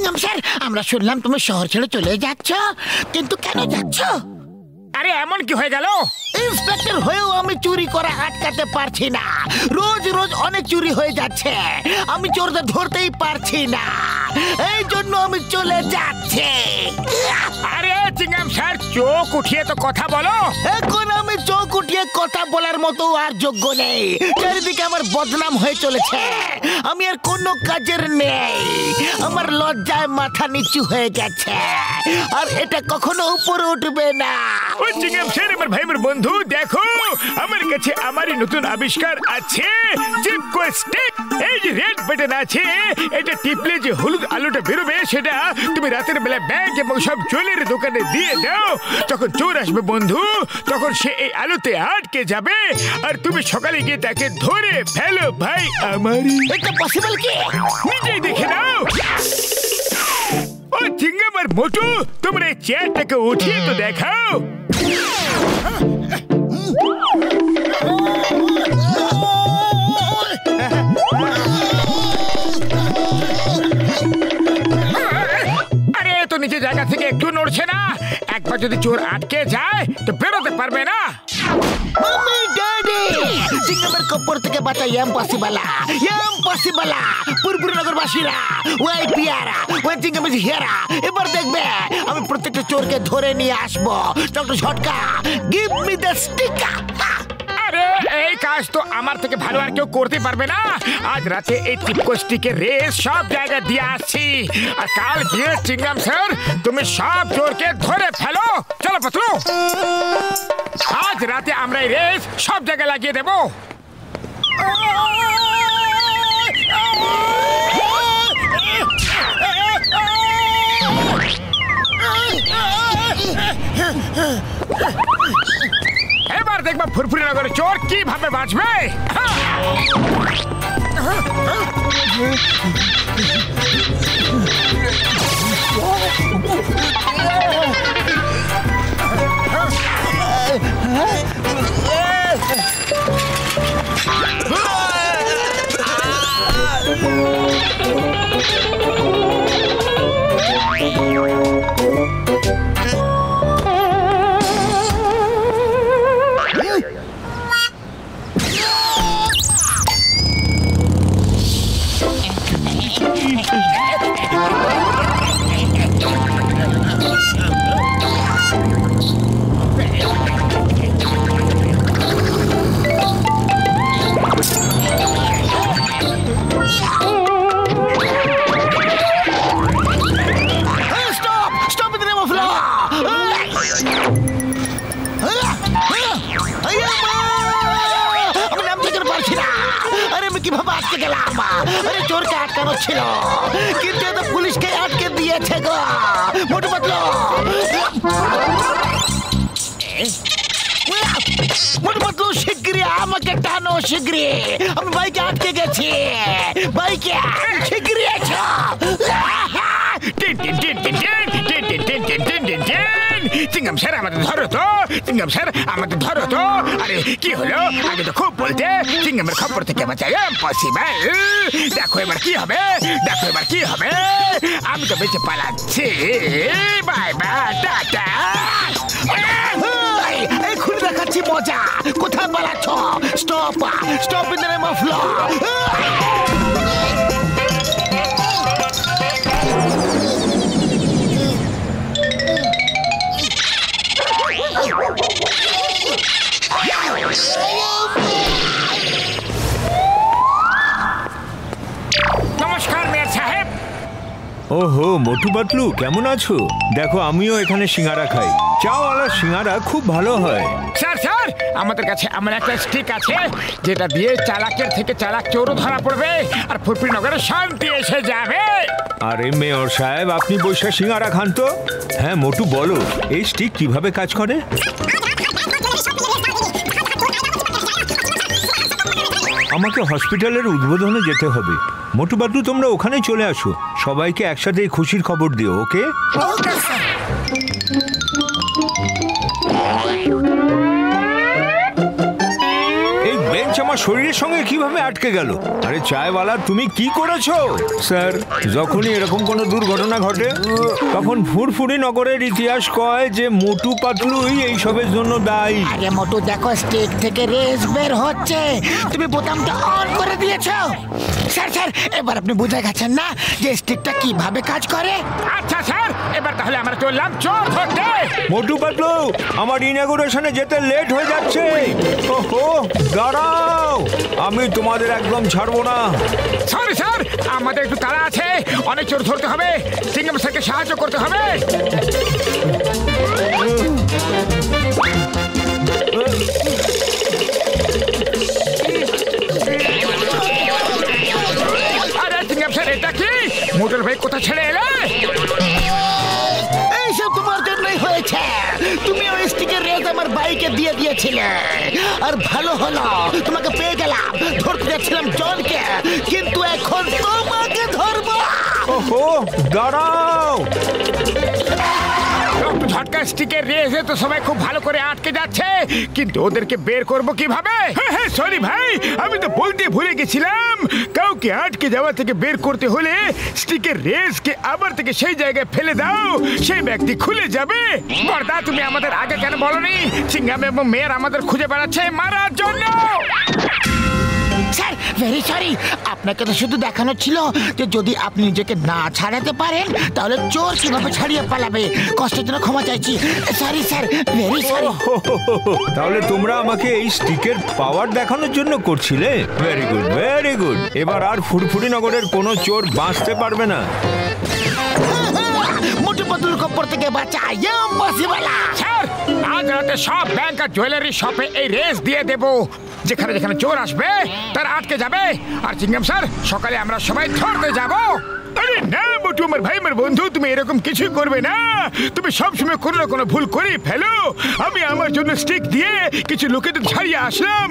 চিংগাম sir, আমরা শুনলাম তুমি শহর ছেড়ে চলে যাচ্ছ, কিন্তু কেন যাচ্ছ? আরে এমন কি হয়ে গেল? ইন্সপেক্টর হয়েও আমি চুরি করা আটকাতে পারছি না। রোজ রোজ অনেক চুরি হয়ে যাচ্ছে, আমি চোরদের ধরতেই পারছি না, এই জন্য আমি চলে যাচ্ছি। আরে চিংগাম স্যার, চোখ উঠিয়ে তো কথা বলো। এখন আমি চোখ উঠিয়ে কথা বলার মতো আর যোগ্য নেই। চারিদিকে আমার বদনাম হয়ে চলেছে, আমি আর কোনো কাজের নেই। আমার লজ্জায় মাথা নিচু হয়ে গেছে, আর এটা কখনো উপরে উঠবে না। ও চিংগাম স্যার, আমার ভাই, আমার বন্ধু, দেখো আমার কাছে আমারই নতুন আবিষ্কার আছে, চিপকো স্টিক। এই যে রেড বাটন আছে, এটা টিপলে যে হলুদ আলোটা বেরোবে, সেটা তুমি রাতের বেলা ব্যাংক এবং সব জুয়েলারি দোকানে দিয়ে দাও। যখন চোর আসবে বন্ধু, তখন সে এই আলোতে আটকে যাবে, আর তুমি সকালে গিয়ে তাকে ধরে ফেলো। ভাই আমারই। এটা পসিবল কি? নিজেই দেখে নাও। ও চিংগাম আর মোটু, তোমরা এই চেয়ারটাকে উঠিয়ে তো দেখাও। আরে তো নিচে জায়গা থেকে একটু নড়ছে না। একবার যদি চোর আটকে যায় তো বেরোতে পারবে না। মাম্মি, ড্যাডি, চিংগামের কপর থেকে বাঁচা ইম্পসিবল, ইম্পসিবল। পুরপুর নগরবাসীরা, ওই পিয়ারা, ওই চিংগামের হিয়ারা, এবার দেখবে আমি প্রত্যেকটা চোরকে ধরে নিয়ে আসবো। ডক্টর ঝটকা, গিভ মি দ্য স্টিক। আরে এই কাজ তো আমার থেকে ভালো আর কেউ করতে পারবে না। আজ রাতে এই টিপকো স্টিকের রেস সব জায়গায় দিয়ে আসছি, আর কাল গিয়ে চিংগাম স্যার তুমি সব চোরকে ধরে ফেলো। চলো পাতলু, আজ রাতে আমরা এই রেস সব জায়গায় লাগিয়ে দেবো। এবার দেখবা ফুরফুরি নগরের চোর কিভাবে বাঁচবে। চোরকে আটকানো ছিল, কিন্তু তো পুলিশকে আটকে দিয়েছে গো। মোটু পাতলু, মোটু পাতলু, শিগগিরই আমাকে টানো, শিগগিরই। আমি বাইকে আটকে গেছি, বাইকে শিগগিরই এসো। চিংগাম স্যার আমাদের ধরো তো, চিংগাম স্যার আমাদের ধরো তো। আরে কি হলো? আগে তো খুব বলতে চিংগামের খবর থেকে বাঁচা ইম্পসিবল। দেখো এবার কি হবে, দেখো এবার কি হবে। আমি তো বেঁচে পালাচ্ছি। Bye bye, tata. এখন দেখাচ্ছি মজা। কোথায় পালাচ্ছ? Stop, stop in the name of law. নমস্কার মেয়র সাহেব। ওহো মোটু পাতলু, কেমন আছো? দেখো আমিও এখানে সিঙ্গারা খাই। চাওয়ালা সিঙ্গারা খুব ভালো হয়। স্যার স্যার, আমাদের কাছে এমন একটা স্টিক আছে যেটা দিয়ে চালাকের থেকে চালাক চোরও ধরা পড়বে, আর ফুরফুরি নগরে শান্তি এসে যাবে। আরে মেয়র সাহেব, আপনি বৈশা সিঙ্গারা খান তো। হ্যাঁ মোটু, বলো এই স্টিক কিভাবে কাজ করে? আমাকে হসপিটালের উদ্বোধনে যেতে হবে। মোটু পাতলু, তোমরা ওখানে চলে আসো, সবাইকে একসাথে এই খুশির খবর দিও। ওকে? এই বেঞ্চ আমার শরীরের সঙ্গে কিভাবে আটকে গেল? আরে চায়ওয়ালা, তুমি কি করেছো? স্যার, যখনই এরকম কোনো দুর্ঘটনা ঘটে তখন ফুরফুরি নগরের ইতিহাস কয় যে মোটু পাতলুই এইসবের জন্য দায়ী। আরে মোটু, দেখো স্টিক থেকে রেস বের হচ্ছে, তুমি বোতামটা অন করে দিয়েছো। স্যার স্যার, এবার আপনি বুঝে গেছেন না যে স্টিকটা কিভাবে কাজ করে? আচ্ছা স্যার, এবার তাহলে আমরা চললাম চোর ধরতে। মোটু পাতলু, আমার ইনঅগুরেশনে যেতে লেট হয়ে যাচ্ছে। ওহো, দাঁড়াও, আমি তোমাদের একদম ছাড়বো না। সরি স্যার, আমাদের একটু তাড়া আছে, অনেক চোর ধরতে হবে, সিঙ্গাম স্যারকে সাহায্য করতে হবে। আরে সিঙ্গাম স্যার, এটা কি? মোটর ভাই কোথা ছেড়ে এলে? এইসব তোমার জন্যই হয়েছে। তুমি ওই স্টিকের রেস আমার বাইকে দিয়ে দিয়েছিলে, আর ভালো হলো তোমাকে পেয়ে গেলাম। ধরতে যাচ্ছিলাম জনকে, কিন্তু এখন তোমাকে ধরবো। ওহো, দাঁড়াও। ঝটকা স্টিকের রেসে তো সবাই খুব ভালো করে আটকে যাচ্ছে, কিন্তু ওদেরকে বের করব কিভাবে? হ্যাঁ সরি ভাই, আমি তো বলতে ভুলে গেছিলাম, কাউকে আটকে যাওয়া থেকে বের করতে হলে স্টিকের রেসকে আবার থেকে সেই জায়গায় ফেলে দাও, সেই ব্যক্তি খুলে যাবে। বর্দা, তুমি আমাদের আগে কেন বলনি? সিঙ্গাম এবং মেয়ের আমাদের খুঁজে বেড়াচ্ছে মারার জন্য। স্যার, ভেরি সরি, আপনাকে তো শুধু দেখানো ছিল যে যদি আপনি নিজেকে না ছাড়াতে পারেন তাহলে চোর কিভাবে ছাড়িয়ে পালাবে। কষ্টের জন্য ক্ষমা চাইছি। Sorry sir, very sorry. তাহলে তোমরা আমাকে এই স্টিকের পাওয়ার দেখানোর জন্য করছিলে? Very good, very good. এবার আর ফুরফুরি নগরের কোনো চোর বাঁচতে পারবে না। মোটু পাতলুর খপ্পর থেকে বাঁচা ইম্পসিবল। স্যার, আজ রাতে সব ব্যাংক আর জুয়েলারি শপে এই রেস দিয়ে দেব। যেখানে যেখানে চোর আসবে তারা আটকে যাবে, আর চিংগাম স্যার, সকালে আমরা সবাই ধরতে যাব। আরে না মোটু, আমার ভাই, আমার বন্ধু, তুমি এরকম কিছু করবে না। তুমি সবসময় কোনো না কোনো ভুল করে ফেলো। আমি আমার জন্য স্টিক দিয়ে কিছু লোকেদের ছাড়িয়ে আসলাম।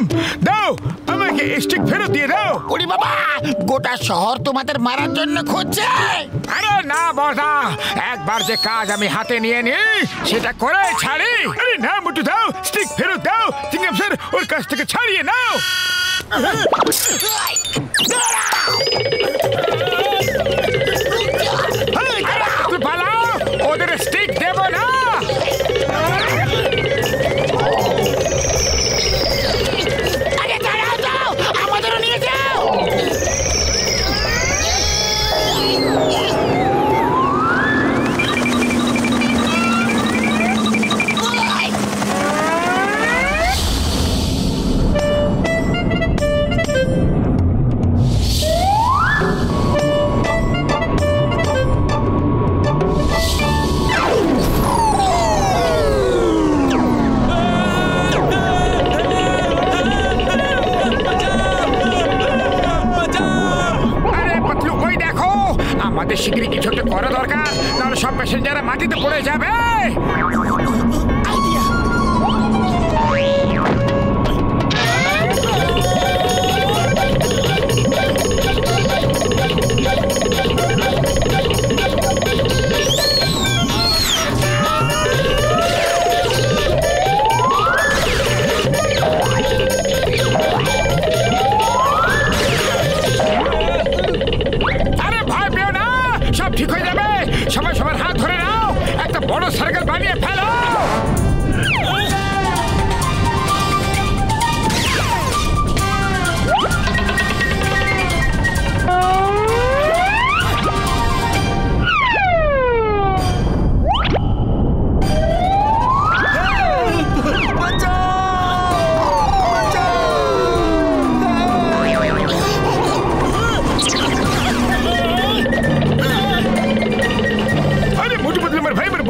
দাও আমাকে স্টিক ফেরত দিয়ে দাও। ওরে বাবা, গোটা শহর তোমাদের মারার জন্য খুঁজছে। আরে না বর্দা, একবার যে কাজ আমি হাতে নিয়ে নিই সেটা করে ছাড়ি। আরে না মোটু, দাও স্টিক ফেরত দাও। চিংগাম স্যার, ওর কাছ থেকে ছাড়িয়ে নাও। পালাও, ওদের স্টিক দেব না। আরে দাঁড়াও, দাও, আমাদেরও নিয়ে যাও। আমাদের শিগগিরই কিছু একটা করা দরকার, নাহলে সব প্যাসেঞ্জাররা মাটিতে পড়ে যাবে। ঠিক হয়ে যাবে, সবাই সবার হাত ধরে নাও, একটা বড় সার্কেল বানিয়ে ফেলো।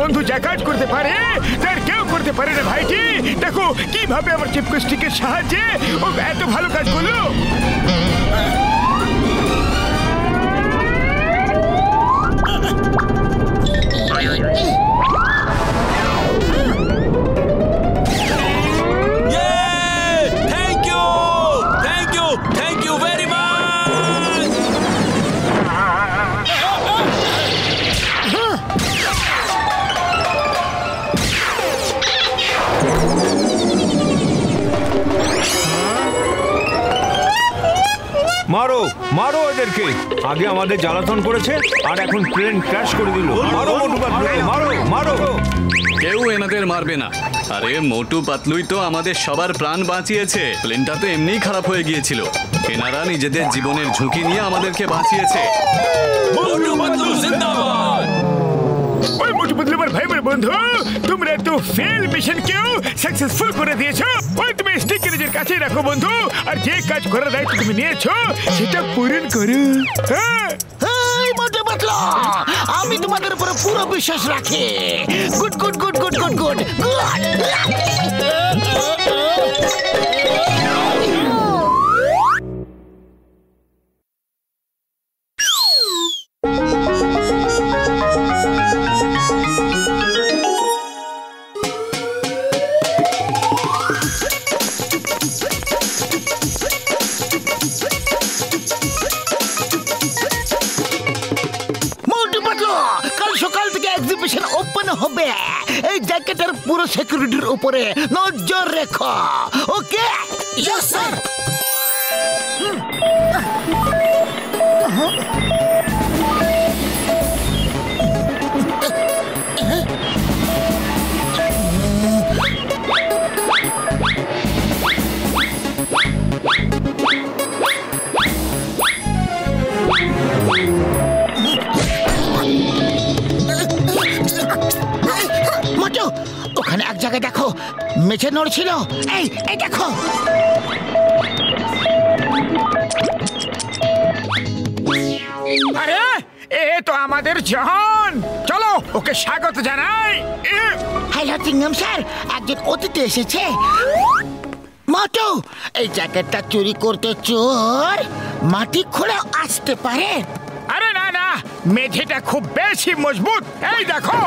বন্ধু যা কাজ করতে পারে তার কেউ করতে পারে না ভাইটি। দেখো কিভাবে আমার চিপকো স্টিকের সাহায্যে ও এত ভালো কাজ করলো। এদেরকে। আগে আমাদের জ্বালাতন করেছে আর এখন প্লেন ক্র্যাশ করে দিল। মারো মোটু পাতলুকে, মারো মারো। কেউ এনাদের মারবে না। আরে মোটু পাতলুই তো আমাদের সবার প্রাণ বাঁচিয়েছে। প্লেনটা তো এমনিই খারাপ হয়ে গিয়েছিল, এনারা নিজেদের জীবনের ঝুঁকি নিয়ে আমাদেরকে বাঁচিয়েছে। মোটু পাতলু জিন্দাবাদ। ওই মোটু পাতলু আমার ভাই আমার বন্ধু, তোমরা তো ফেল মিশন কেও সাকসেসফুল করে দিয়েছো। ওই তুমি স্টিক নিজের কাছে রাখো বন্ধু, আর যে কাজ করার দায়িত্ব তুমি নিয়েছো সেটা পূরণ করো। হ্যাঁ মোটু পাতলু, আমি তোমাদের উপরে পুরো বিশ্বাস রাখি। Good good good good good good good. Open হবে, এই জ্যাকেটের পুরো সিকিউরিটির উপরে নজর রেখো। ওকে? Yes sir. ওখানে এক জায়গায় দেখো মেঝে নড়ছিল। এই দেখো। আরে এ তো আমাদের জাহান, চলো ওকে স্বাগত জানাই। হ্যালো চিংগাম স্যার, একজন অতিথি এসেছে। মোটু, এই জ্যাকেটটা চুরি করতে চোর মাটি খুঁড়ে আসতে পারে। আরে না না, মেঝেটা খুব বেশি মজবুত। এই দেখো,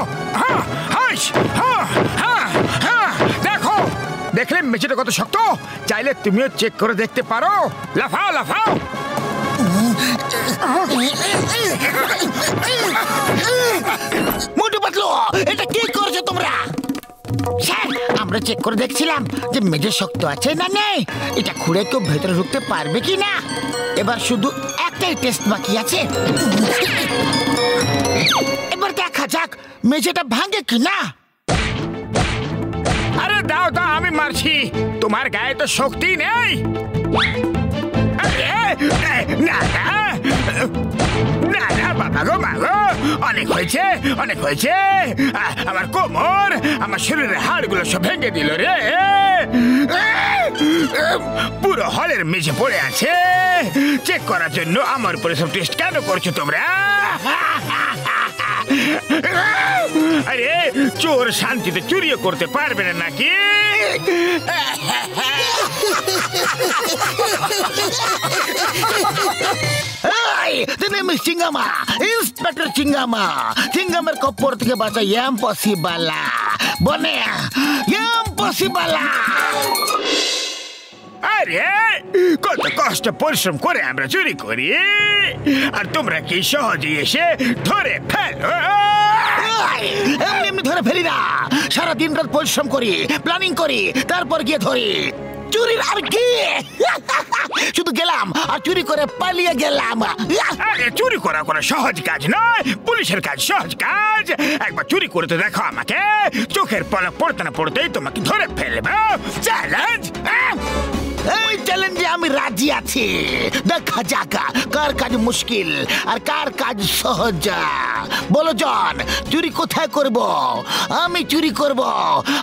দেখো, দেখলে মেঝেটা কত শক্ত। চাইলে তুমিও চেক করে দেখতে পারো। লাফাও লাফাও। মোটু পাতলু, এটা কি করছো তোমরা? স্যার, আমরা চেক করে দেখছিলাম যে মেঝে শক্ত আছে না নেই, এটা খুঁড়ে কেউ ভেতরে ঢুকতে পারবে কি না। এবার শুধু একটাই টেস্ট বাকি আছে। এবার দেখা যাক মেঝেটা ভাঙে কি না। আরে দাও দাও, আমি মারছি, তোমার গায়ে তো শক্তি নেই। না না না না, বাবা গো বাবা, অনেক হয়েছে অনেক হয়েছে। আমার কোমর, আমার শরীরের হাড়গুলো সব ভেঙে দিল রে। পুরো হলের মেঝে পড়ে আছে। চেক করার জন্য আমার উপরে সব টেস্ট কেন করছো তোমরা? আরে চোর শান্তিতে চুরিও করতে পারবে না নাকি? চিঙ্গামা, ইন্সপেক্টর চিঙ্গামা, চিঙ্গামের কপ্পর থেকে বাঁচা ইম্পসিবল বনে, ইম্পসিবল। আরে কত কষ্ট পরিশ্রম করে আমরা চুরি করি, আর তোমরা কি সহজে এসে ধরে ফেলো? এমনি এমনি ধরে ফেলি না, সারা দিন রাত পরিশ্রম করি, প্ল্যানিং করি, তারপর গিয়ে ধরি। চুরির আর কি, শুধু গেলাম আর চুরি করে পালিয়ে গেলাম। আরে চুরি করা কোনো সহজ কাজ নয়, পুলিশের কাজ সহজ কাজ। একবার চুরি করতে দেখো আমাকে, চোখের পলক পড়তে না পড়তেই তোমাকে ধরে ফেলবো। চ্যালেঞ্জ? এই চ্যালেঞ্জে আমি রাজি আছি। দেখা যাক কার কাজ মুশকিল আর কার কাজ সহজ। বলো জন, চুরি কোথায় করব? আমি চুরি করব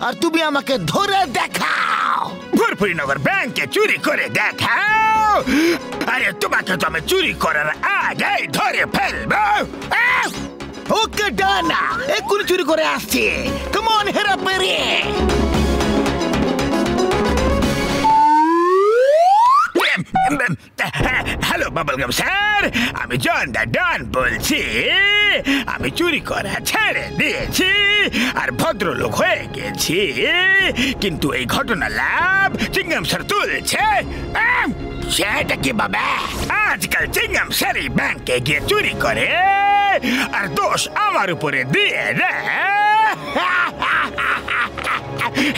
আর তুমি আমাকে ধরে দেখাও। ভুরভুরিনগর ব্যাংকে চুরি করে দেখাও? আরে তোমাকে তো আমি চুরি করার আগেই ধরে ফেলবো। ওকে ডান, এক্ষুনি চুরি করে আসছি। Come on Herapheri. Hello bubblegum sir, আমি জন দা ডন বলছি। আমি চুরি করা ছেড়ে দিয়েছি আর ভদ্রলোক হয়ে গেছি, কিন্তু এই ঘটনা লাভ চিংগাম স্যার তুলছে। সেটা কি বাবা? আজকাল চিংগাম স্যারই ব্যাংকে গিয়ে চুরি করে আর দোষ আমার উপরে দিয়ে দেয়।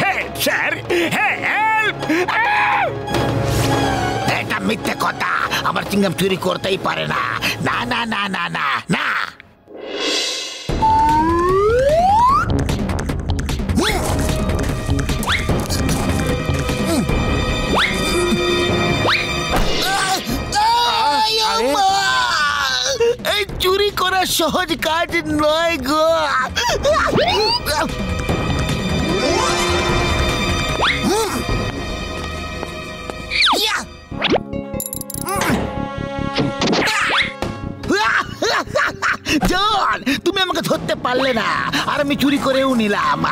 Help sir, help. এটা মিথ্যে কথা, আমার চিংগাম চুরি করতেই পারে না। না না না না না না। এই চুরি করা সহজ কাজ নয় গো। জন, তুমি আমাকে ধরতে পারলে না, আর আমি চুরি করেও নিলাম।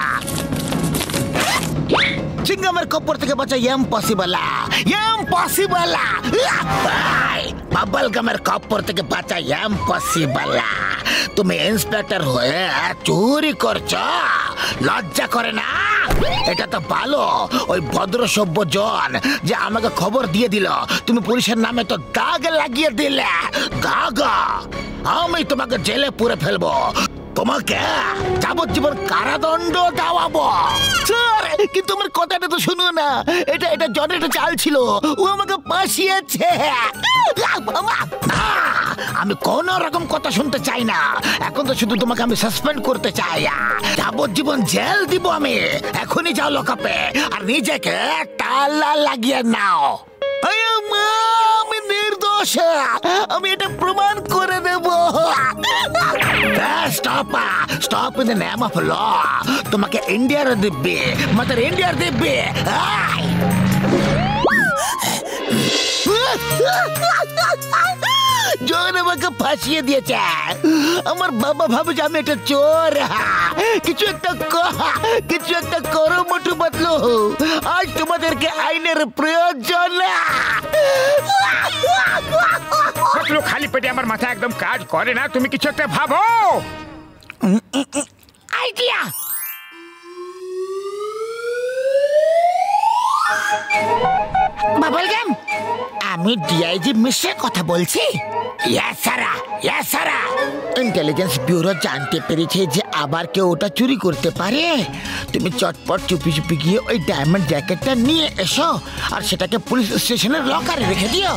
চিংগামের কপর থেকে বাঁচা ইম্পসিবল, ইম্পসিবল। বাবল গামের কপর থেকে বাঁচা ইম্পসিবল। তুমি ইন্সপেক্টর হয়ে চুরি করছো, লজ্জা করে না? এটা তো ভালো ওই ভদ্র সভ্য জন যে আমাকে খবর দিয়ে দিল, তুমি পুলিশের নামে তো দাগ লাগিয়ে দিলে। দাগ? আমি তোমাকে জেলে পুরে ফেলবো, তোমাকে যাবজ্জীবন কারাদণ্ড দেওয়াবো। স্যার, কিন্তু আমার কথাটা তো শুনো না, এটা জনের চাল ছিল, ও আমাকে ফাঁসিয়েছে। আমি কোন রকম কথা শুনতে চাই না, এখন তো শুধু তোমাকে আমি সাসপেন্ড করতে চাই। যাবজ্জীবন জেল দিব আমি। এখনই যাও লকআপে আর নিজেকে তালা লাগিয়ে নাও। আমি নির্দোষ, আমি এটা প্রমাণ করে দেব। Stop in the name of law. তোমাকে ইন্ডিয়ার দিব্যে, মাদার ইন্ডিয়ার দিব্যে। জন আমাকে ফাঁসিয়ে দিয়েছে। আমার বাবা ভাবে যে আমি একটা চোর। কিছু একটা করো মোটু পাতলু, আজ তোমাদেরকে আইনের প্রয়োজন। খালি পেটে আমার মাথা একদম কাজ করে না, তুমি কিছু একটা ভাবো। আইডিয়া। বাবল গাম, আমি ডিআইজি মিশ্রের কথা বলছি। ইন্টেলিজেন্স ব্যুরো জানতে পেরেছে যে আবার কেউ ওটা চুরি করতে পারে। তুমি চটপট চুপি চুপি গিয়ে ওই ডায়মন্ড জ্যাকেটটা নিয়ে এসো আর সেটাকে পুলিশ স্টেশনের লকারে রেখে দিও।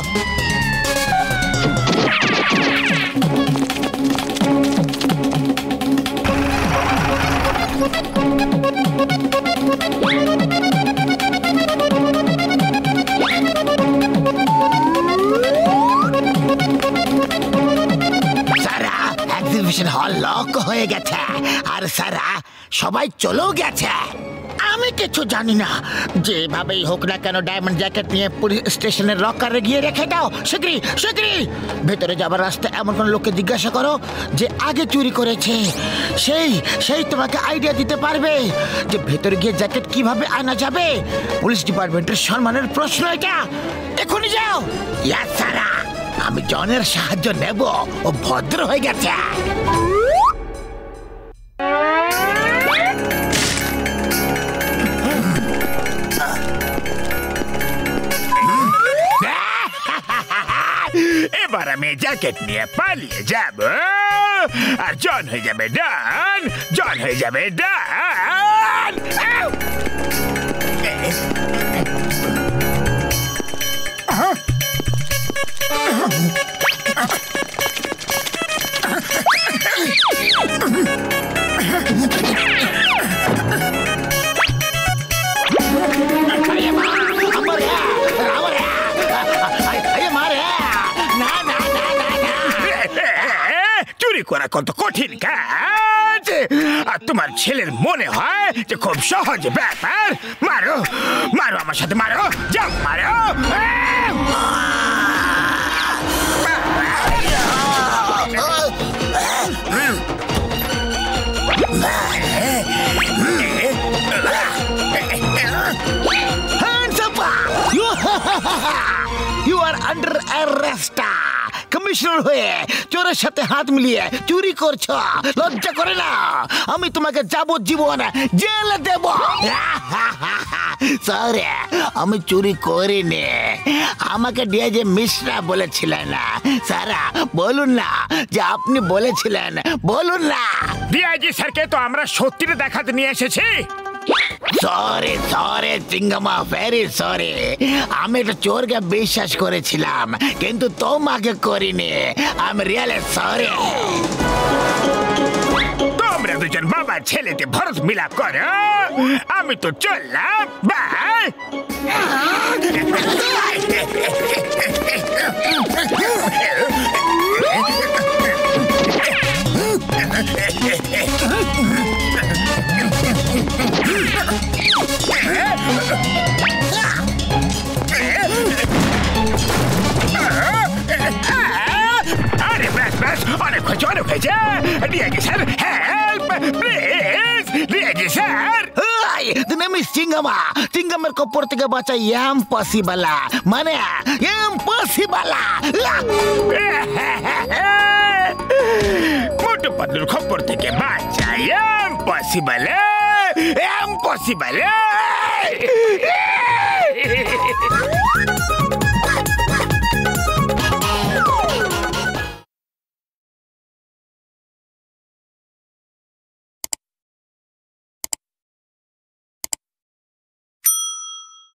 এক্সিবিশন হল লক হয়ে গেছে আর সারা সবাই চলেও গেছে। আমি কিছু জানি না, যেভাবেই হোক না কেন ডায়মন্ড জ্যাকেট নিয়ে পুলিশ স্টেশনের লকারে গিয়ে রেখে দাও। শিগগিরই ভেতরে যাবার রাস্তা এমন কোন লোককে জিজ্ঞাসা করো যে আগে চুরি করেছে। সেই তোমাকে আইডিয়া দিতে পারবে যে ভেতরে গিয়ে জ্যাকেট কিভাবে আনা যাবে। পুলিশ ডিপার্টমেন্টের সম্মানের প্রশ্ন এটা। এখনই যাও। ইয়া সারা, আমি জনের সাহায্য নেব, ও ভদ্র হয়ে গেছে। এবার আমি জ্যাকেট নিয়ে পালিয়ে যাব আর জন হয়ে যাবে ডান, জন হয়ে যাবে ডান। চুরি করা কত কঠিন কাজ, আর তোমার ছেলের মনে হয় যে খুব সহজ ব্যাপার। মারো মারো, আমার সাথে মারো, যাও মারো। You are under arrest. Commissioner হয়ে চোরের সাথে হাত মিলিয়ে চুরি করছো, লজ্জা করে না? আমি তোমাকে যাবজ্জীবন জেলে দেব। সরি, আমি চুরি করিনি, আমাকে ডিআইজি মিশ্রা বলেছিলেন। সারা বলুন না যে আপনি বলেছিলেন, বলুন না। ডিআইজি স্যারকে তো আমরা সত্যিটা দেখাতে নিয়ে এসেছি। সরি সরি চিঙ্গামা, ভেরি সরি। আমি একটা চোরকে বিশ্বাস করেছিলাম, কিন্তু তোমাকে করিনি। আমি রিয়েলি সরি। তোমরা দুজন বাবা ছেলেতে ভরত মিলাপ করো, আমি তো চললাম, বাই। আরে ব্যাস ব্যাস, অনেক হয়েছে অনেক হয়েছে। DIG sir, help please. DIG sir, তুমি চিঙ্গামা, চিঙ্গামের কপর থেকে বাঁচা ইম্পসিবল, মানে ইম্পসিবল। মোটু পাতলুর খপ্পর থেকে বাঁচা ইম্পসিবল, ইম্পসিবল।